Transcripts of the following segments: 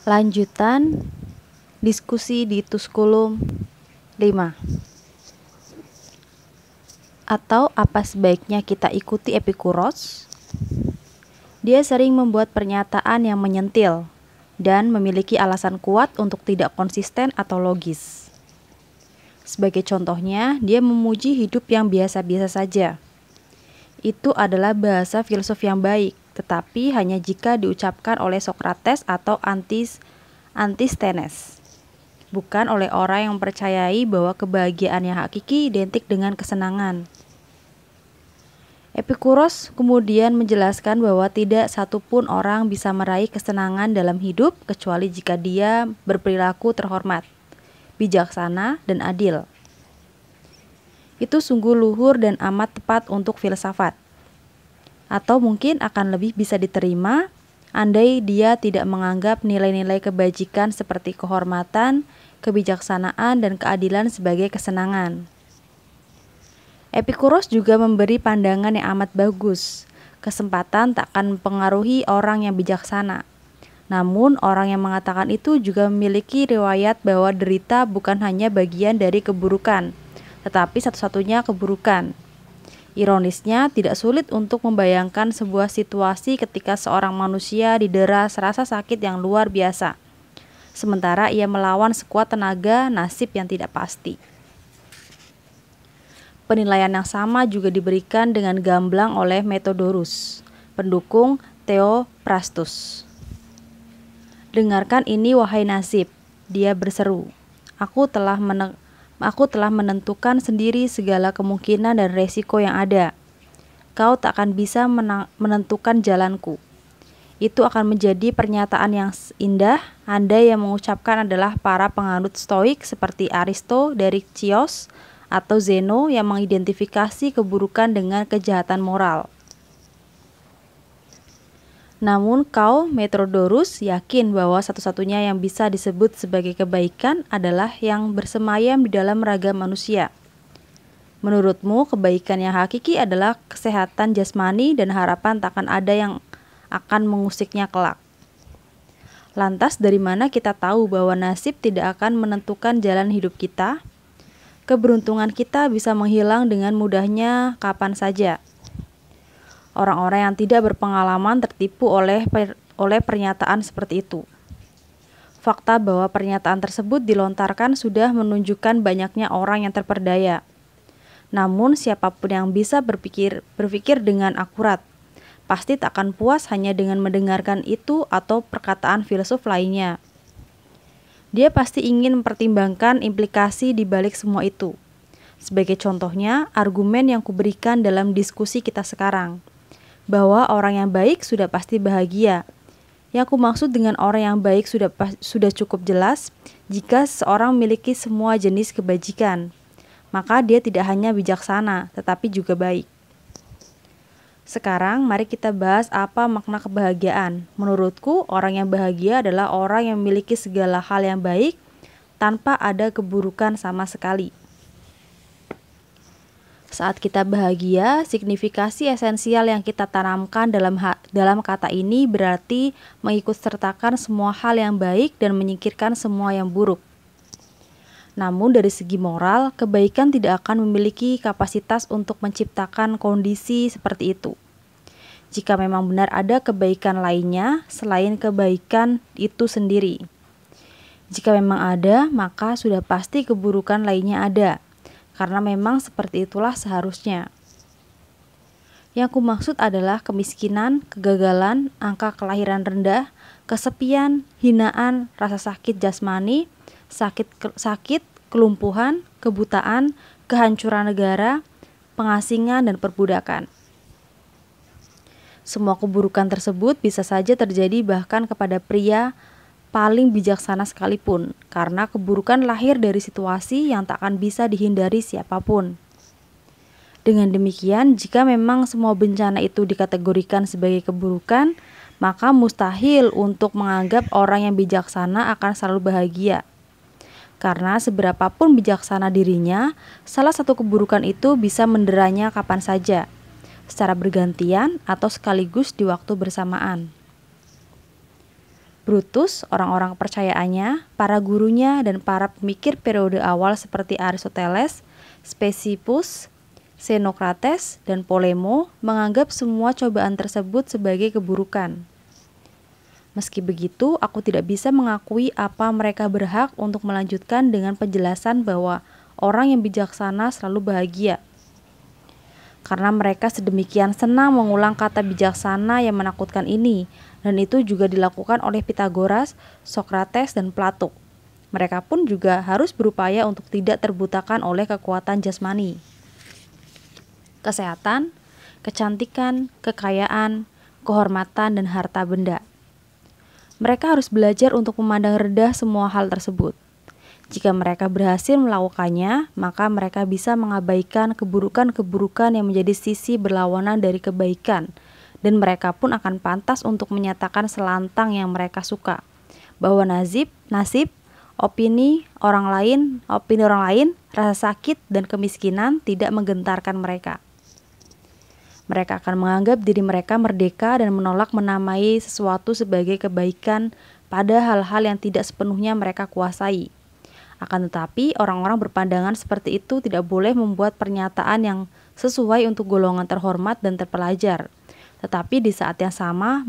Lanjutan diskusi di Tusculum 5. Atau apa sebaiknya kita ikuti Epikuros? Dia sering membuat pernyataan yang menyentil dan memiliki alasan kuat untuk tidak konsisten atau logis. Sebagai contohnya, dia memuji hidup yang biasa-biasa saja. Itu adalah bahasa filsuf yang baik, tetapi hanya jika diucapkan oleh Sokrates atau Antisthenes, bukan oleh orang yang mempercayai bahwa kebahagiaan yang hakiki identik dengan kesenangan. Epikuros kemudian menjelaskan bahwa tidak satupun orang bisa meraih kesenangan dalam hidup kecuali jika dia berperilaku terhormat, bijaksana, dan adil. Itu sungguh luhur dan amat tepat untuk filsafat. Atau mungkin akan lebih bisa diterima andai dia tidak menganggap nilai-nilai kebajikan seperti kehormatan, kebijaksanaan, dan keadilan sebagai kesenangan. Epikuros juga memberi pandangan yang amat bagus. Kesempatan tak akan mempengaruhi orang yang bijaksana. Namun orang yang mengatakan itu juga memiliki riwayat bahwa derita bukan hanya bagian dari keburukan, tetapi satu-satunya keburukan. Ironisnya, tidak sulit untuk membayangkan sebuah situasi ketika seorang manusia didera serasa sakit yang luar biasa, sementara ia melawan sekuat tenaga nasib yang tidak pasti. Penilaian yang sama juga diberikan dengan gamblang oleh Methodorus, pendukung Theophrastus. Dengarkan ini wahai nasib, dia berseru. Aku telah menentukan sendiri segala kemungkinan dan resiko yang ada. Kau tak akan bisa menentukan jalanku. Itu akan menjadi pernyataan yang indah andai yang mengucapkan adalah para penganut stoik seperti Aristo dari Chios atau Zeno yang mengidentifikasi keburukan dengan kejahatan moral. Namun kau, Metrodorus, yakin bahwa satu-satunya yang bisa disebut sebagai kebaikan adalah yang bersemayam di dalam raga manusia. Menurutmu, kebaikan yang hakiki adalah kesehatan jasmani dan harapan takkan ada yang akan mengusiknya kelak. Lantas dari mana kita tahu bahwa nasib tidak akan menentukan jalan hidup kita? Keberuntungan kita bisa menghilang dengan mudahnya kapan saja. Orang-orang yang tidak berpengalaman tertipu oleh pernyataan seperti itu. Fakta bahwa pernyataan tersebut dilontarkan sudah menunjukkan banyaknya orang yang terperdaya. Namun siapapun yang bisa berpikir dengan akurat, pasti tak akan puas hanya dengan mendengarkan itu atau perkataan filsuf lainnya. Dia pasti ingin mempertimbangkan implikasi di balik semua itu. Sebagai contohnya, argumen yang kuberikan dalam diskusi kita sekarang, bahwa orang yang baik sudah pasti bahagia. Yang kumaksud dengan orang yang baik sudah cukup jelas. Jika seseorang memiliki semua jenis kebajikan, maka dia tidak hanya bijaksana, tetapi juga baik. Sekarang mari kita bahas apa makna kebahagiaan. Menurutku, orang yang bahagia adalah orang yang memiliki segala hal yang baik tanpa ada keburukan sama sekali. Saat kita bahagia, signifikasi esensial yang kita tanamkan dalam kata ini berarti mengikutsertakan semua hal yang baik dan menyingkirkan semua yang buruk. Namun dari segi moral, kebaikan tidak akan memiliki kapasitas untuk menciptakan kondisi seperti itu. Jika memang benar ada kebaikan lainnya selain kebaikan itu sendiri. Jika memang ada, maka sudah pasti keburukan lainnya ada, karena memang seperti itulah seharusnya. Yang kumaksud adalah kemiskinan, kegagalan, angka kelahiran rendah, kesepian, hinaan, rasa sakit jasmani, sakit, kelumpuhan, kebutaan, kehancuran negara, pengasingan, dan perbudakan. Semua keburukan tersebut bisa saja terjadi bahkan kepada pria paling bijaksana sekalipun, karena keburukan lahir dari situasi yang tak akan bisa dihindari siapapun. Dengan demikian, jika memang semua bencana itu dikategorikan sebagai keburukan, maka mustahil untuk menganggap orang yang bijaksana akan selalu bahagia. Karena seberapapun bijaksana dirinya, salah satu keburukan itu bisa menderanya kapan saja, secara bergantian atau sekaligus di waktu bersamaan. Brutus, orang-orang kepercayaannya, para gurunya, dan para pemikir periode awal seperti Aristoteles, Spesippus, Xenocrates, dan Polemo menganggap semua cobaan tersebut sebagai keburukan. Meski begitu, aku tidak bisa mengakui apa mereka berhak untuk melanjutkan dengan penjelasan bahwa orang yang bijaksana selalu bahagia. Karena mereka sedemikian senang mengulang kata bijaksana yang menakutkan ini, dan itu juga dilakukan oleh Pitagoras, Sokrates, dan Plato. Mereka pun juga harus berupaya untuk tidak terbutakan oleh kekuatan jasmani. Kesehatan, kecantikan, kekayaan, kehormatan, dan harta benda. Mereka harus belajar untuk memandang rendah semua hal tersebut. Jika mereka berhasil melakukannya, maka mereka bisa mengabaikan keburukan-keburukan yang menjadi sisi berlawanan dari kebaikan, dan mereka pun akan pantas untuk menyatakan selantang yang mereka suka, bahwa nasib, opini orang lain, rasa sakit, dan kemiskinan tidak menggentarkan mereka. Mereka akan menganggap diri mereka merdeka dan menolak menamai sesuatu sebagai kebaikan pada hal-hal yang tidak sepenuhnya mereka kuasai. Akan tetapi, orang-orang berpandangan seperti itu tidak boleh membuat pernyataan yang sesuai untuk golongan terhormat dan terpelajar, tetapi di saat yang sama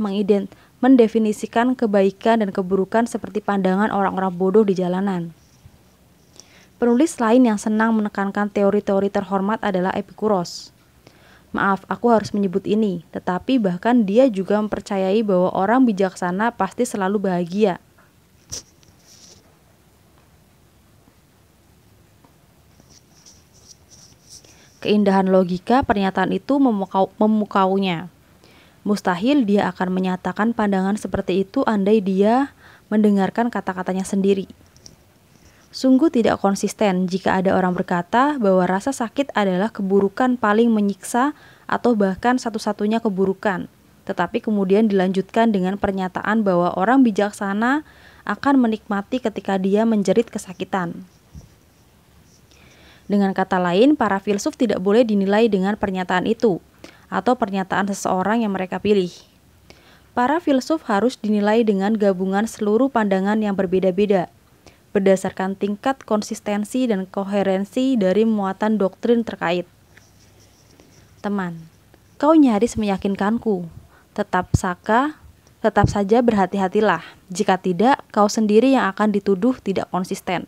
mendefinisikan kebaikan dan keburukan seperti pandangan orang-orang bodoh di jalanan. Penulis lain yang senang menekankan teori-teori terhormat adalah Epikuros. Maaf, aku harus menyebut ini, tetapi bahkan dia juga mempercayai bahwa orang bijaksana pasti selalu bahagia. Keindahan logika pernyataan itu memukaunya. Mustahil dia akan menyatakan pandangan seperti itu andai dia mendengarkan kata-katanya sendiri. Sungguh tidak konsisten jika ada orang berkata bahwa rasa sakit adalah keburukan paling menyiksa atau bahkan satu-satunya keburukan, tetapi kemudian dilanjutkan dengan pernyataan bahwa orang bijaksana akan menikmati ketika dia menjerit kesakitan. Dengan kata lain, para filsuf tidak boleh dinilai dengan pernyataan itu, atau pernyataan seseorang yang mereka pilih. Para filsuf harus dinilai dengan gabungan seluruh pandangan yang berbeda-beda, berdasarkan tingkat konsistensi dan koherensi dari muatan doktrin terkait. Teman, kau nyaris meyakinkanku. Tetap saja berhati-hatilah. Jika tidak, kau sendiri yang akan dituduh tidak konsisten.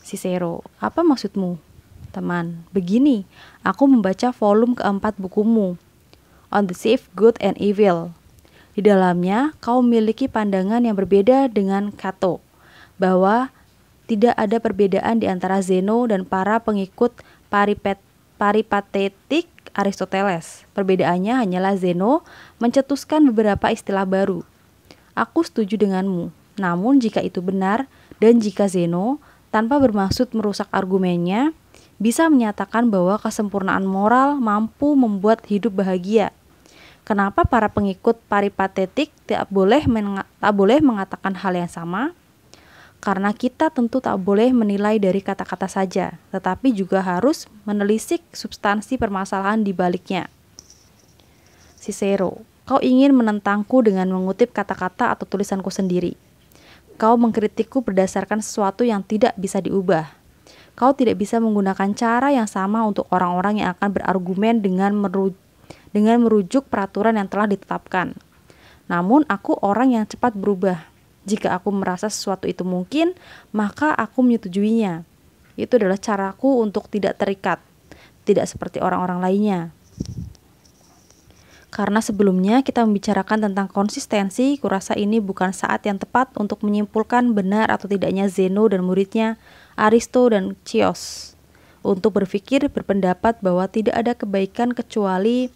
Cicero, apa maksudmu? Teman, begini, aku membaca volume keempat bukumu, On the Safe, Good and Evil. Di dalamnya, kau memiliki pandangan yang berbeda dengan Cato, bahwa tidak ada perbedaan di antara Zeno dan para pengikut peripatetik Aristoteles. Perbedaannya hanyalah Zeno mencetuskan beberapa istilah baru. Aku setuju denganmu, namun jika itu benar, dan jika Zeno, tanpa bermaksud merusak argumennya, bisa menyatakan bahwa kesempurnaan moral mampu membuat hidup bahagia, kenapa para pengikut peripatetik tak boleh mengatakan hal yang sama? Karena kita tentu tak boleh menilai dari kata-kata saja, tetapi juga harus menelisik substansi permasalahan di baliknya. Cicero, kau ingin menentangku dengan mengutip kata-kata atau tulisanku sendiri. Kau mengkritikku berdasarkan sesuatu yang tidak bisa diubah. Kau tidak bisa menggunakan cara yang sama untuk orang-orang yang akan berargumen dengan merujuk peraturan yang telah ditetapkan. Namun aku orang yang cepat berubah. Jika aku merasa sesuatu itu mungkin, maka aku menyetujuinya. Itu adalah caraku untuk tidak terikat, tidak seperti orang-orang lainnya. Karena sebelumnya kita membicarakan tentang konsistensi, kurasa ini bukan saat yang tepat untuk menyimpulkan benar atau tidaknya Zeno dan muridnya, Aristo dan Chios, untuk berpendapat bahwa tidak ada kebaikan kecuali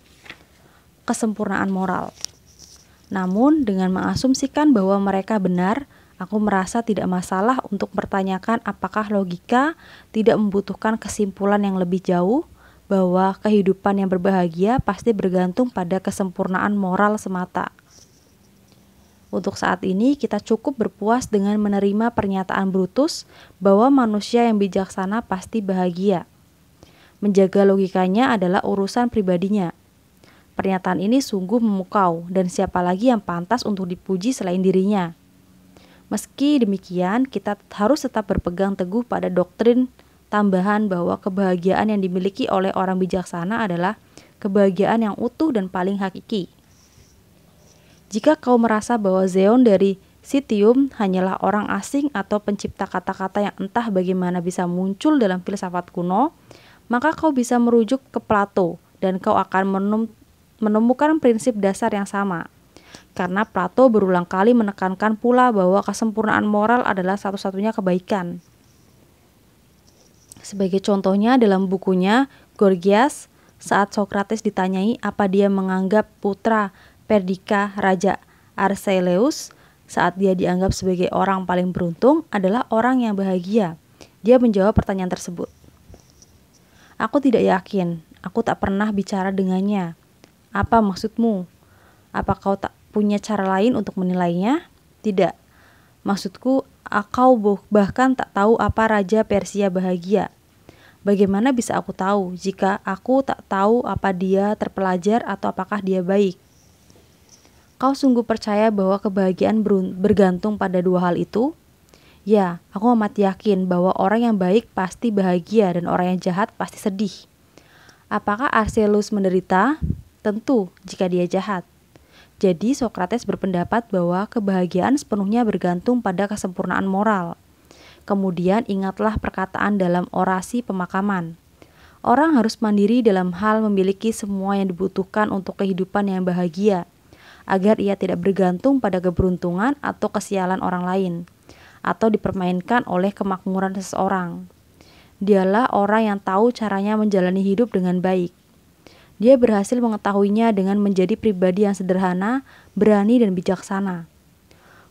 kesempurnaan moral. Namun, dengan mengasumsikan bahwa mereka benar, aku merasa tidak masalah untuk mempertanyakan apakah logika tidak membutuhkan kesimpulan yang lebih jauh bahwa kehidupan yang berbahagia pasti bergantung pada kesempurnaan moral semata. Untuk saat ini, kita cukup berpuas dengan menerima pernyataan Brutus bahwa manusia yang bijaksana pasti bahagia. Menjaga logikanya adalah urusan pribadinya. Pernyataan ini sungguh memukau, dan siapa lagi yang pantas untuk dipuji selain dirinya. Meski demikian, kita harus tetap berpegang teguh pada doktrin tambahan bahwa kebahagiaan yang dimiliki oleh orang bijaksana adalah kebahagiaan yang utuh dan paling hakiki. Jika kau merasa bahwa Zeon dari Citium hanyalah orang asing atau pencipta kata-kata yang entah bagaimana bisa muncul dalam filsafat kuno, maka kau bisa merujuk ke Plato dan kau akan menemukan prinsip dasar yang sama. Karena Plato berulang kali menekankan pula bahwa kesempurnaan moral adalah satu-satunya kebaikan. Sebagai contohnya dalam bukunya Gorgias, saat Sokrates ditanyai apa dia menganggap putra Perdika Raja Arceleus saat dia dianggap sebagai orang paling beruntung adalah orang yang bahagia. Dia menjawab pertanyaan tersebut. Aku tidak yakin, aku tak pernah bicara dengannya. Apa maksudmu? Apa kau tak punya cara lain untuk menilainya? Tidak. Maksudku, kau bahkan tak tahu apa Raja Persia bahagia. Bagaimana bisa aku tahu jika aku tak tahu apa dia terpelajar atau apakah dia baik? Kau sungguh percaya bahwa kebahagiaan bergantung pada dua hal itu? Ya, aku amat yakin bahwa orang yang baik pasti bahagia dan orang yang jahat pasti sedih. Apakah Archelus menderita? Tentu, jika dia jahat. Jadi Sokrates berpendapat bahwa kebahagiaan sepenuhnya bergantung pada kesempurnaan moral. Kemudian ingatlah perkataan dalam orasi pemakaman. Orang harus mandiri dalam hal memiliki semua yang dibutuhkan untuk kehidupan yang bahagia, agar ia tidak bergantung pada keberuntungan atau kesialan orang lain, atau dipermainkan oleh kemakmuran seseorang. Dialah orang yang tahu caranya menjalani hidup dengan baik. Dia berhasil mengetahuinya dengan menjadi pribadi yang sederhana, berani, dan bijaksana.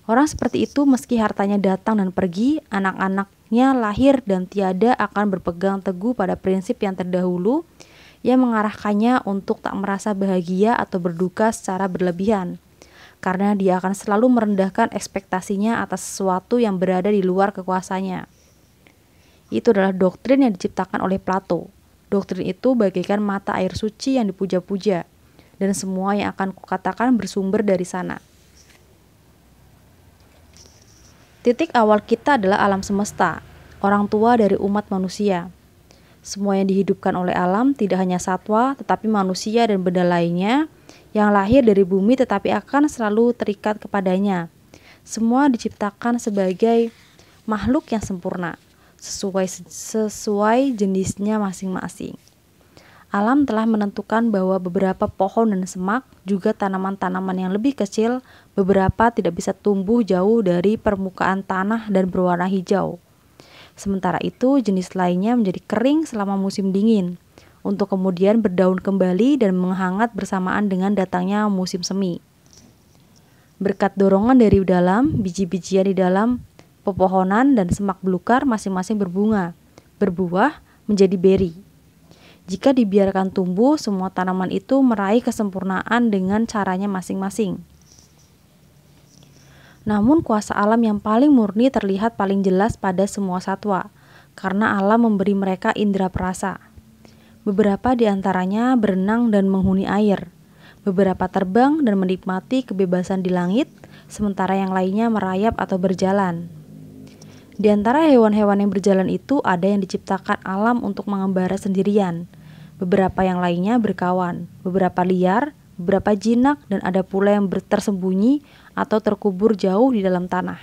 Orang seperti itu meski hartanya datang dan pergi, anak-anaknya lahir dan tiada akan berpegang teguh pada prinsip yang terdahulu yang mengarahkannya untuk tak merasa bahagia atau berduka secara berlebihan, karena dia akan selalu merendahkan ekspektasinya atas sesuatu yang berada di luar kekuasaannya. Itu adalah doktrin yang diciptakan oleh Plato. Doktrin itu bagaikan mata air suci yang dipuja-puja, dan semua yang akan kukatakan bersumber dari sana. Titik awal kita adalah alam semesta, orang tua dari umat manusia. Semua yang dihidupkan oleh alam tidak hanya satwa, tetapi manusia dan benda lainnya yang lahir dari bumi tetapi akan selalu terikat kepadanya. Semua diciptakan sebagai makhluk yang sempurna, sesuai jenisnya masing-masing. Alam telah menentukan bahwa beberapa pohon dan semak, juga tanaman-tanaman yang lebih kecil, beberapa tidak bisa tumbuh jauh dari permukaan tanah dan berwarna hijau. Sementara itu, jenis lainnya menjadi kering selama musim dingin, untuk kemudian berdaun kembali dan menghangat bersamaan dengan datangnya musim semi. Berkat dorongan dari dalam, biji-bijian di dalam pepohonan dan semak belukar masing-masing berbunga, berbuah, menjadi beri. Jika dibiarkan tumbuh, semua tanaman itu meraih kesempurnaan dengan caranya masing-masing. Namun kuasa alam yang paling murni terlihat paling jelas pada semua satwa, karena alam memberi mereka indera perasa. Beberapa di antaranya berenang dan menghuni air, beberapa terbang dan menikmati kebebasan di langit, sementara yang lainnya merayap atau berjalan. Di antara hewan-hewan yang berjalan itu ada yang diciptakan alam untuk mengembara sendirian, beberapa yang lainnya berkawan, beberapa liar, beberapa jinak, dan ada pula yang tersembunyi atau terkubur jauh di dalam tanah.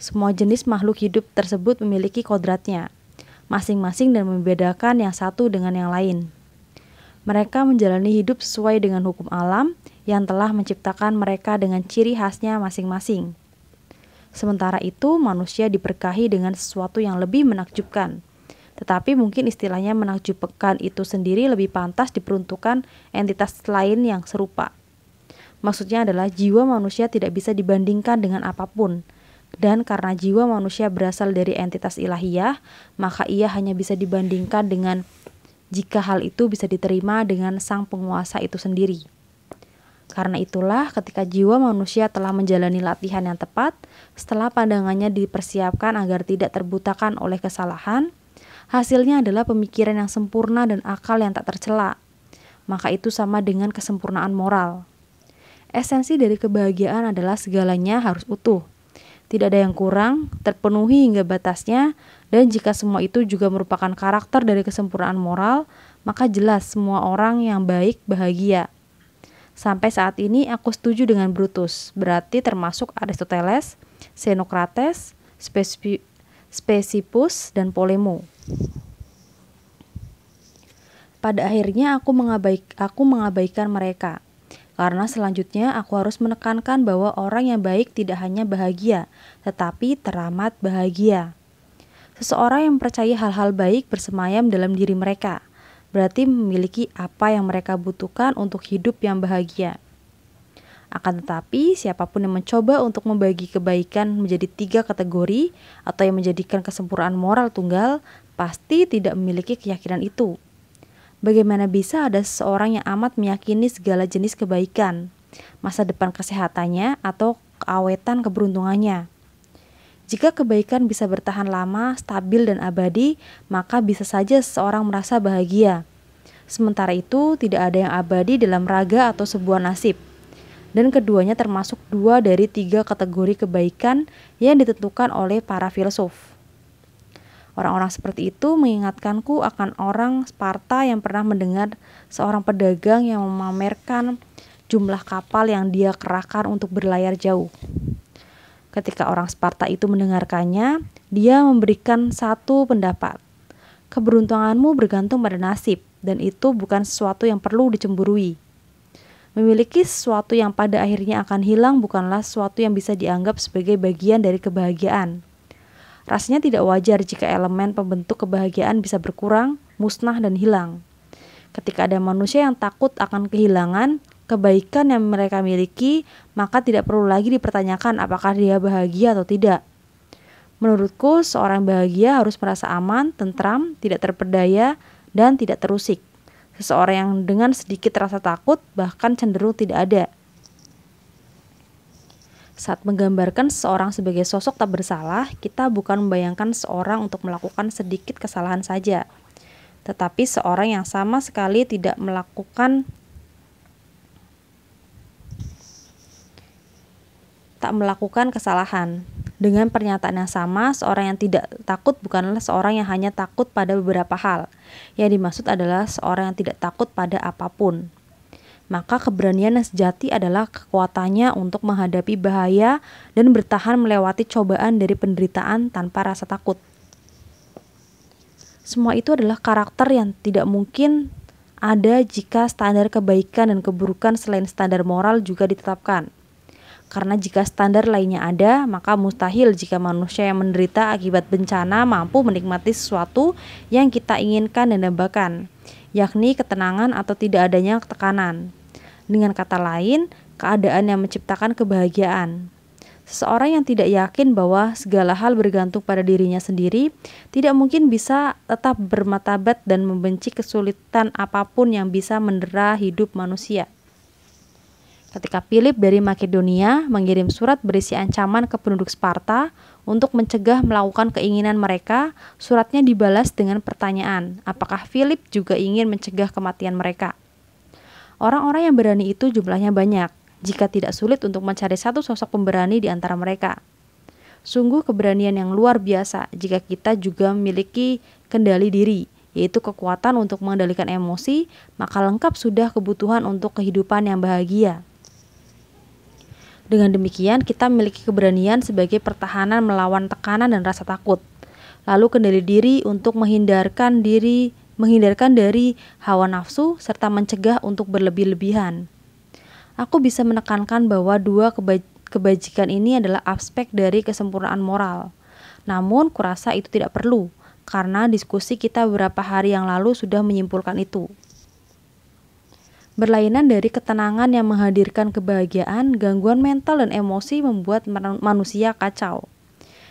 Semua jenis makhluk hidup tersebut memiliki kodratnya masing-masing dan membedakan yang satu dengan yang lain. Mereka menjalani hidup sesuai dengan hukum alam yang telah menciptakan mereka dengan ciri khasnya masing-masing. Sementara itu, manusia diberkahi dengan sesuatu yang lebih menakjubkan. Tetapi mungkin istilahnya menakjubkan itu sendiri lebih pantas diperuntukkan entitas lain yang serupa. Maksudnya adalah jiwa manusia tidak bisa dibandingkan dengan apapun. Dan karena jiwa manusia berasal dari entitas ilahiyah, maka ia hanya bisa dibandingkan dengan jika hal itu bisa diterima dengan sang penguasa itu sendiri. Karena itulah ketika jiwa manusia telah menjalani latihan yang tepat, setelah pandangannya dipersiapkan agar tidak terbutakan oleh kesalahan, hasilnya adalah pemikiran yang sempurna dan akal yang tak tercela. Maka itu sama dengan kesempurnaan moral. Esensi dari kebahagiaan adalah segalanya harus utuh. Tidak ada yang kurang, terpenuhi hingga batasnya, dan jika semua itu juga merupakan karakter dari kesempurnaan moral, maka jelas semua orang yang baik bahagia. Sampai saat ini aku setuju dengan Brutus, berarti termasuk Aristoteles, Xenocrates, Spesippus, dan Polemo. Pada akhirnya aku mengabaikan mereka. Karena selanjutnya aku harus menekankan bahwa orang yang baik tidak hanya bahagia, tetapi teramat bahagia. Seseorang yang percaya hal-hal baik bersemayam dalam diri mereka, berarti memiliki apa yang mereka butuhkan untuk hidup yang bahagia. Akan tetapi, siapapun yang mencoba untuk membagi kebaikan menjadi 3 kategori atau yang menjadikan kesempurnaan moral tunggal, pasti tidak memiliki keyakinan itu. Bagaimana bisa ada seseorang yang amat meyakini segala jenis kebaikan, masa depan kesehatannya, atau keawetan keberuntungannya? Jika kebaikan bisa bertahan lama, stabil, dan abadi, maka bisa saja seseorang merasa bahagia. Sementara itu, tidak ada yang abadi dalam raga atau sebuah nasib. Dan keduanya termasuk 2 dari 3 kategori kebaikan yang ditentukan oleh para filsuf. Orang-orang seperti itu mengingatkanku akan orang Sparta yang pernah mendengar seorang pedagang yang memamerkan jumlah kapal yang dia kerahkan untuk berlayar jauh. Ketika orang Sparta itu mendengarkannya, dia memberikan satu pendapat. Keberuntunganmu bergantung pada nasib, dan itu bukan sesuatu yang perlu dicemburui. Memiliki sesuatu yang pada akhirnya akan hilang bukanlah sesuatu yang bisa dianggap sebagai bagian dari kebahagiaan. Rasanya tidak wajar jika elemen pembentuk kebahagiaan bisa berkurang, musnah, dan hilang. Ketika ada manusia yang takut akan kehilangan kebaikan yang mereka miliki, maka tidak perlu lagi dipertanyakan apakah dia bahagia atau tidak. Menurutku, seorang bahagia harus merasa aman, tentram, tidak terperdaya, dan tidak terusik. Seseorang yang dengan sedikit rasa takut bahkan cenderung tidak ada. Saat menggambarkan seseorang sebagai sosok tak bersalah, kita bukan membayangkan seorang untuk melakukan sedikit kesalahan saja, tetapi seorang yang sama sekali tidak melakukan kesalahan. Dengan pernyataan yang sama, seorang yang tidak takut bukanlah seorang yang hanya takut pada beberapa hal. Yang dimaksud adalah seorang yang tidak takut pada apapun. Maka keberanian yang sejati adalah kekuatannya untuk menghadapi bahaya dan bertahan melewati cobaan dari penderitaan tanpa rasa takut. Semua itu adalah karakter yang tidak mungkin ada jika standar kebaikan dan keburukan selain standar moral juga ditetapkan. Karena jika standar lainnya ada, maka mustahil jika manusia yang menderita akibat bencana mampu menikmati sesuatu yang kita inginkan dan dambakan, yakni ketenangan atau tidak adanya tekanan. Dengan kata lain, keadaan yang menciptakan kebahagiaan. Seseorang yang tidak yakin bahwa segala hal bergantung pada dirinya sendiri, tidak mungkin bisa tetap bermartabat dan membenci kesulitan apapun yang bisa mendera hidup manusia. Ketika Philip dari Makedonia mengirim surat berisi ancaman ke penduduk Sparta untuk mencegah melakukan keinginan mereka, suratnya dibalas dengan pertanyaan, apakah Philip juga ingin mencegah kematian mereka? Orang-orang yang berani itu jumlahnya banyak, jika tidak sulit untuk mencari satu sosok pemberani di antara mereka. Sungguh keberanian yang luar biasa jika kita juga memiliki kendali diri, yaitu kekuatan untuk mengendalikan emosi, maka lengkap sudah kebutuhan untuk kehidupan yang bahagia. Dengan demikian, kita memiliki keberanian sebagai pertahanan melawan tekanan dan rasa takut. Lalu kendali diri untuk menghindarkan dari hawa nafsu serta mencegah untuk berlebih-lebihan. Aku bisa menekankan bahwa 2 kebajikan ini adalah aspek dari kesempurnaan moral. Namun, kurasa itu tidak perlu, karena diskusi kita beberapa hari yang lalu sudah menyimpulkan itu. Berlainan dari ketenangan yang menghadirkan kebahagiaan, gangguan mental dan emosi membuat manusia kacau.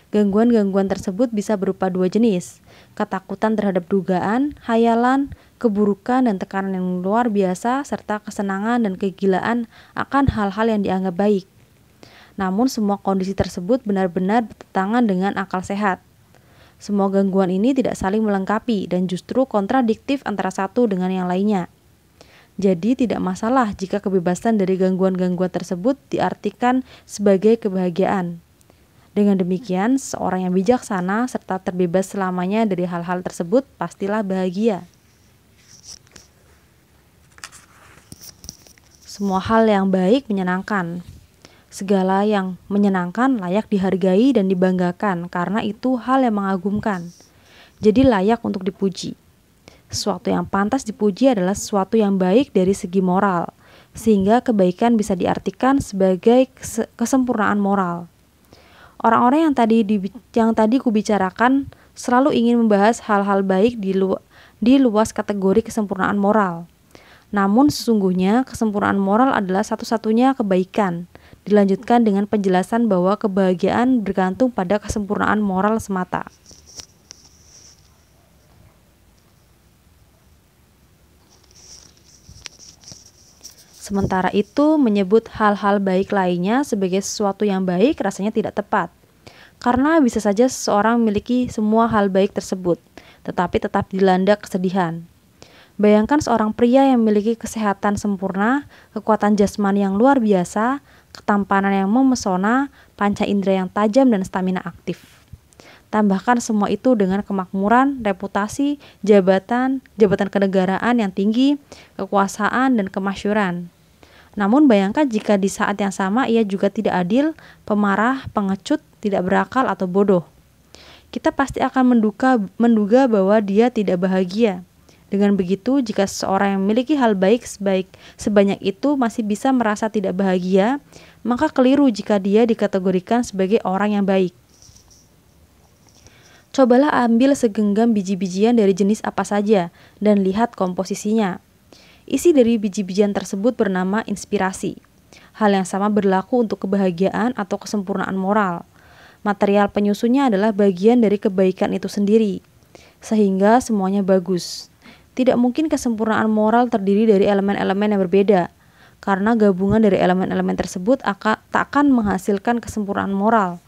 Gangguan-gangguan tersebut bisa berupa 2 jenis, ketakutan terhadap dugaan, hayalan, keburukan dan tekanan yang luar biasa, serta kesenangan dan kegilaan akan hal-hal yang dianggap baik. Namun semua kondisi tersebut benar-benar bertentangan dengan akal sehat. Semua gangguan ini tidak saling melengkapi dan justru kontradiktif antara satu dengan yang lainnya. Jadi tidak masalah jika kebebasan dari gangguan-gangguan tersebut diartikan sebagai kebahagiaan. Dengan demikian, seorang yang bijaksana serta terbebas selamanya dari hal-hal tersebut pastilah bahagia. Semua hal yang baik menyenangkan. Segala yang menyenangkan layak dihargai dan dibanggakan karena itu hal yang mengagumkan. Jadi layak untuk dipuji. Sesuatu yang pantas dipuji adalah sesuatu yang baik dari segi moral, sehingga kebaikan bisa diartikan sebagai kesempurnaan moral. Orang-orang yang tadi kubicarakan selalu ingin membahas hal-hal baik di luas kategori kesempurnaan moral. Namun sesungguhnya kesempurnaan moral adalah satu-satunya kebaikan. Dilanjutkan dengan penjelasan bahwa kebahagiaan bergantung pada kesempurnaan moral semata. Sementara itu, menyebut hal-hal baik lainnya sebagai sesuatu yang baik rasanya tidak tepat. Karena bisa saja seseorang memiliki semua hal baik tersebut, tetapi tetap dilanda kesedihan. Bayangkan seorang pria yang memiliki kesehatan sempurna, kekuatan jasmani yang luar biasa, ketampanan yang memesona, panca indera yang tajam dan stamina aktif. Tambahkan semua itu dengan kemakmuran, reputasi, jabatan kenegaraan yang tinggi, kekuasaan, dan kemasyhuran. Namun bayangkan jika di saat yang sama ia juga tidak adil, pemarah, pengecut, tidak berakal atau bodoh. Kita pasti akan menduga bahwa dia tidak bahagia. Dengan begitu, jika seseorang yang memiliki hal baik sebanyak itu masih bisa merasa tidak bahagia, maka keliru jika dia dikategorikan sebagai orang yang baik. Cobalah ambil segenggam biji-bijian dari jenis apa saja dan lihat komposisinya. Isi dari biji-bijian tersebut bernama inspirasi. Hal yang sama berlaku untuk kebahagiaan atau kesempurnaan moral. Material penyusunnya adalah bagian dari kebaikan itu sendiri, sehingga semuanya bagus. Tidak mungkin kesempurnaan moral terdiri dari elemen-elemen yang berbeda, karena gabungan dari elemen-elemen tersebut tak akan menghasilkan kesempurnaan moral.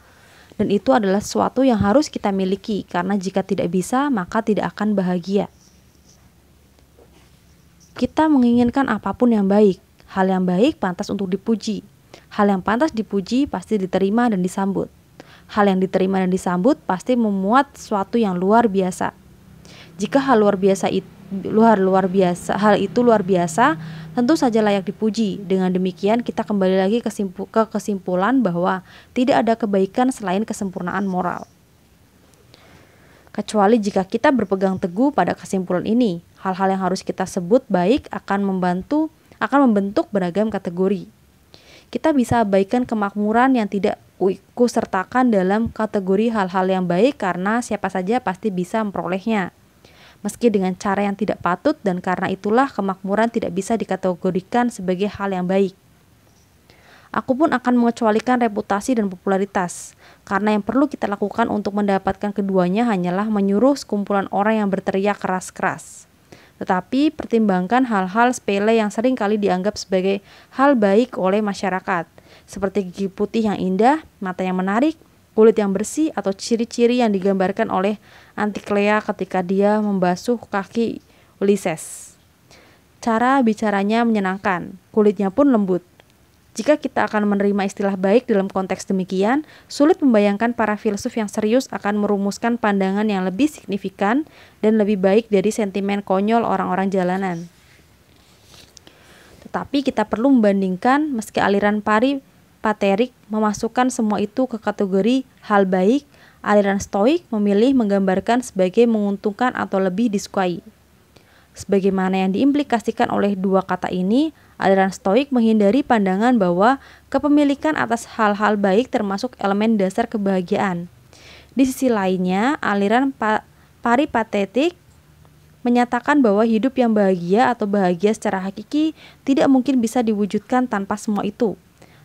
Dan itu adalah sesuatu yang harus kita miliki, karena jika tidak bisa, maka tidak akan bahagia. Kita menginginkan apapun yang baik. Hal yang baik pantas untuk dipuji. Hal yang pantas dipuji pasti diterima dan disambut. Hal yang diterima dan disambut pasti memuat sesuatu yang luar biasa. Jika hal itu luar biasa, tentu saja layak dipuji. Dengan demikian kita kembali lagi ke kesimpulan bahwa tidak ada kebaikan selain kesempurnaan moral. Kecuali jika kita berpegang teguh pada kesimpulan ini, hal-hal yang harus kita sebut baik akan membentuk beragam kategori. Kita bisa abaikan kemakmuran yang tidak kusertakan dalam kategori hal-hal yang baik karena siapa saja pasti bisa memperolehnya, meski dengan cara yang tidak patut, dan karena itulah kemakmuran tidak bisa dikategorikan sebagai hal yang baik. Aku pun akan mengecualikan reputasi dan popularitas, karena yang perlu kita lakukan untuk mendapatkan keduanya hanyalah menyuruh sekumpulan orang yang berteriak keras-keras. Tetapi pertimbangkan hal-hal sepele yang sering kali dianggap sebagai hal baik oleh masyarakat, seperti gigi putih yang indah, mata yang menarik, kulit yang bersih, atau ciri-ciri yang digambarkan oleh Anticlea ketika dia membasuh kaki Ulysses. Cara bicaranya menyenangkan, kulitnya pun lembut. Jika kita akan menerima istilah baik dalam konteks demikian, sulit membayangkan para filsuf yang serius akan merumuskan pandangan yang lebih signifikan dan lebih baik dari sentimen konyol orang-orang jalanan. Tetapi kita perlu membandingkan, meski aliran pari-paterik memasukkan semua itu ke kategori hal baik, aliran stoik memilih menggambarkan sebagai menguntungkan atau lebih disukai. Sebagaimana yang diimplikasikan oleh dua kata ini, aliran stoik menghindari pandangan bahwa kepemilikan atas hal-hal baik termasuk elemen dasar kebahagiaan. Di sisi lainnya, aliran paripatetik menyatakan bahwa hidup yang bahagia atau bahagia secara hakiki tidak mungkin bisa diwujudkan tanpa semua itu.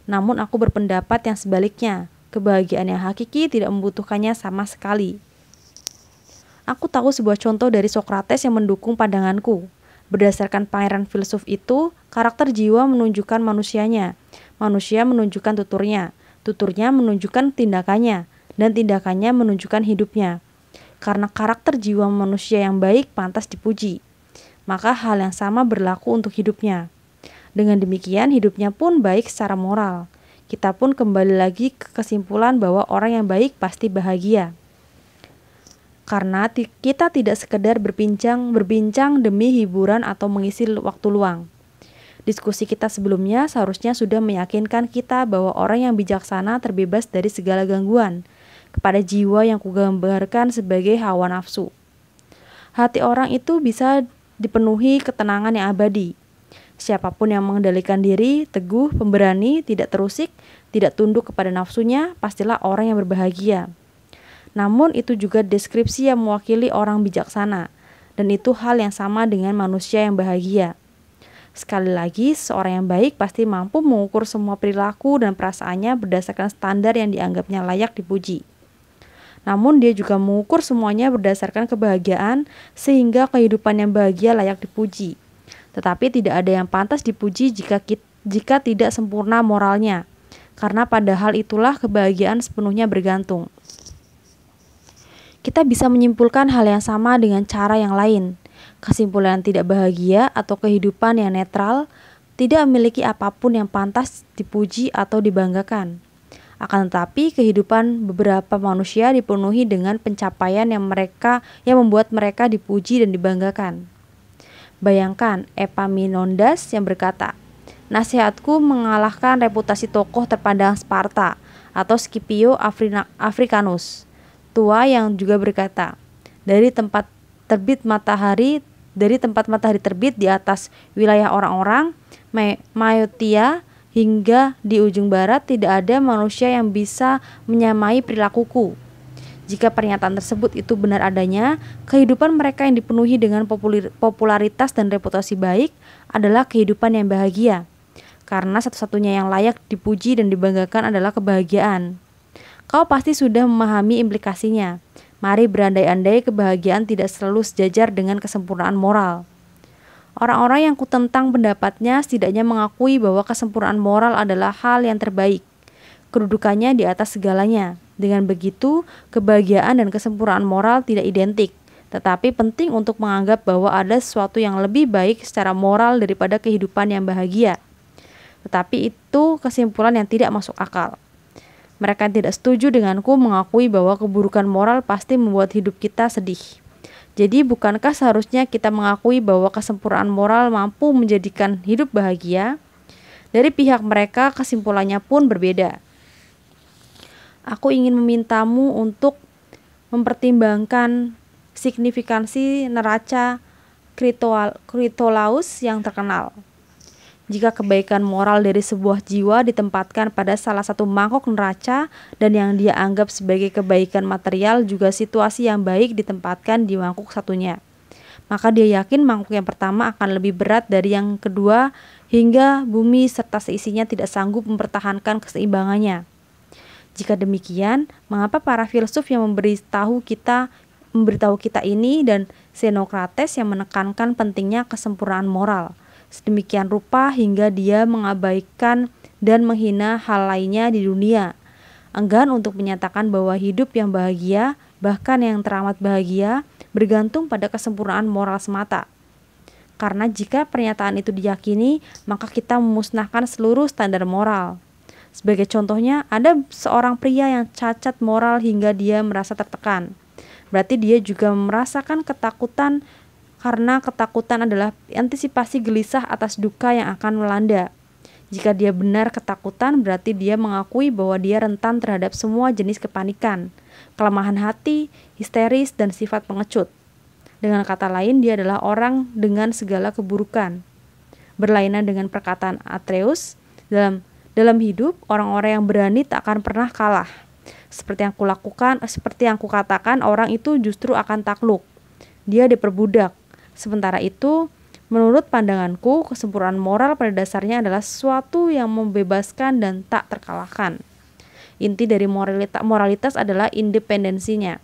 Namun aku berpendapat yang sebaliknya, kebahagiaan yang hakiki tidak membutuhkannya sama sekali. Aku tahu sebuah contoh dari Sokrates yang mendukung pandanganku. Berdasarkan pangeran filsuf itu, karakter jiwa menunjukkan manusianya, manusia menunjukkan tuturnya, tuturnya menunjukkan tindakannya, dan tindakannya menunjukkan hidupnya. Karena karakter jiwa manusia yang baik pantas dipuji, maka hal yang sama berlaku untuk hidupnya. Dengan demikian, hidupnya pun baik secara moral. kita pun kembali lagi ke kesimpulan bahwa orang yang baik pasti bahagia. Karena kita tidak sekedar berbincang demi hiburan atau mengisi waktu luang. Diskusi kita sebelumnya seharusnya sudah meyakinkan kita bahwa orang yang bijaksana terbebas dari segala gangguan kepada jiwa yang kugambarkan sebagai hawa nafsu. Hati orang itu bisa dipenuhi ketenangan yang abadi. Siapapun yang mengendalikan diri, teguh, pemberani, tidak terusik, tidak tunduk kepada nafsunya, pastilah orang yang berbahagia. Namun itu juga deskripsi yang mewakili orang bijaksana, dan itu hal yang sama dengan manusia yang bahagia. Sekali lagi, seorang yang baik pasti mampu mengukur semua perilaku dan perasaannya berdasarkan standar yang dianggapnya layak dipuji. Namun dia juga mengukur semuanya berdasarkan kebahagiaan, sehingga kehidupan yang bahagia layak dipuji. Tetapi tidak ada yang pantas dipuji jika tidak sempurna moralnya, karena pada hal itulah kebahagiaan sepenuhnya bergantung. Kita bisa menyimpulkan hal yang sama dengan cara yang lain. Kesimpulan tidak bahagia atau kehidupan yang netral tidak memiliki apapun yang pantas dipuji atau dibanggakan. Akan tetapi kehidupan beberapa manusia dipenuhi dengan pencapaian yang membuat mereka dipuji dan dibanggakan. Bayangkan Epaminondas yang berkata, "Nasihatku mengalahkan reputasi tokoh terpandang Sparta," atau Scipio Africanus, tua yang juga berkata, dari tempat matahari terbit di atas wilayah orang-orang Mayotia hingga di ujung barat, tidak ada manusia yang bisa menyamai perilakuku. Jika pernyataan tersebut itu benar adanya, kehidupan mereka yang dipenuhi dengan popularitas dan reputasi baik adalah kehidupan yang bahagia. Karena satu-satunya yang layak dipuji dan dibanggakan adalah kebahagiaan. Kau pasti sudah memahami implikasinya. Mari berandai-andai kebahagiaan tidak selalu sejajar dengan kesempurnaan moral. Orang-orang yang kutentang pendapatnya setidaknya mengakui bahwa kesempurnaan moral adalah hal yang terbaik. Kedudukannya di atas segalanya. Dengan begitu, kebahagiaan dan kesempurnaan moral tidak identik, tetapi penting untuk menganggap bahwa ada sesuatu yang lebih baik secara moral daripada kehidupan yang bahagia. Tetapi itu kesimpulan yang tidak masuk akal. Mereka yang tidak setuju denganku mengakui bahwa keburukan moral pasti membuat hidup kita sedih. Jadi bukankah seharusnya kita mengakui bahwa kesempurnaan moral mampu menjadikan hidup bahagia? Dari pihak mereka kesimpulannya pun berbeda. Aku ingin memintamu untuk mempertimbangkan signifikansi neraca Critolaus yang terkenal. Jika kebaikan moral dari sebuah jiwa ditempatkan pada salah satu mangkok neraca dan yang dia anggap sebagai kebaikan material juga situasi yang baik ditempatkan di mangkuk satunya, maka dia yakin mangkuk yang pertama akan lebih berat dari yang kedua hingga bumi serta seisinya tidak sanggup mempertahankan keseimbangannya. Jika demikian, mengapa para filsuf yang memberitahu kita ini dan Xenocrates yang menekankan pentingnya kesempurnaan moral sedemikian rupa hingga dia mengabaikan dan menghina hal lainnya di dunia, enggan untuk menyatakan bahwa hidup yang bahagia, bahkan yang teramat bahagia, bergantung pada kesempurnaan moral semata. Karena jika pernyataan itu diyakini, maka kita memusnahkan seluruh standar moral. Sebagai contohnya, ada seorang pria yang cacat moral hingga dia merasa tertekan. Berarti dia juga merasakan ketakutan, karena ketakutan adalah antisipasi gelisah atas duka yang akan melanda. Jika dia benar ketakutan, berarti dia mengakui bahwa dia rentan terhadap semua jenis kepanikan, kelemahan hati, histeris, dan sifat pengecut. Dengan kata lain, dia adalah orang dengan segala keburukan. Berlainan dengan perkataan Atreus, dalam hidup, orang-orang yang berani tak akan pernah kalah. Seperti yang kukatakan, orang itu justru akan takluk. Dia diperbudak. Sementara itu, menurut pandanganku, kesempurnaan moral pada dasarnya adalah sesuatu yang membebaskan dan tak terkalahkan. Inti dari moralitas adalah independensinya.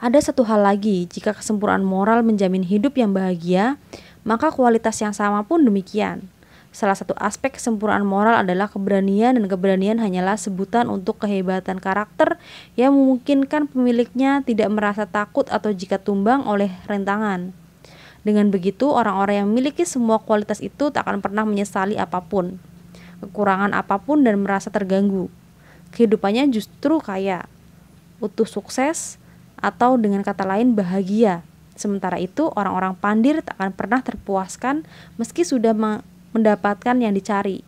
Ada satu hal lagi, jika kesempurnaan moral menjamin hidup yang bahagia, maka kualitas yang sama pun demikian. Salah satu aspek kesempurnaan moral adalah keberanian, dan keberanian hanyalah sebutan untuk kehebatan karakter yang memungkinkan pemiliknya tidak merasa takut atau jika tumbang oleh rintangan. Dengan begitu, orang-orang yang memiliki semua kualitas itu tak akan pernah menyesali apapun. kekurangan apapun dan merasa terganggu. Kehidupannya justru kaya, utuh, sukses, atau dengan kata lain bahagia. Sementara itu, orang-orang pandir tak akan pernah terpuaskan meski sudah mendapatkan yang dicari.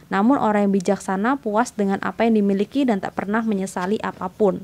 Namun orang yang bijaksana puas dengan apa yang dimiliki dan tak pernah menyesali apapun.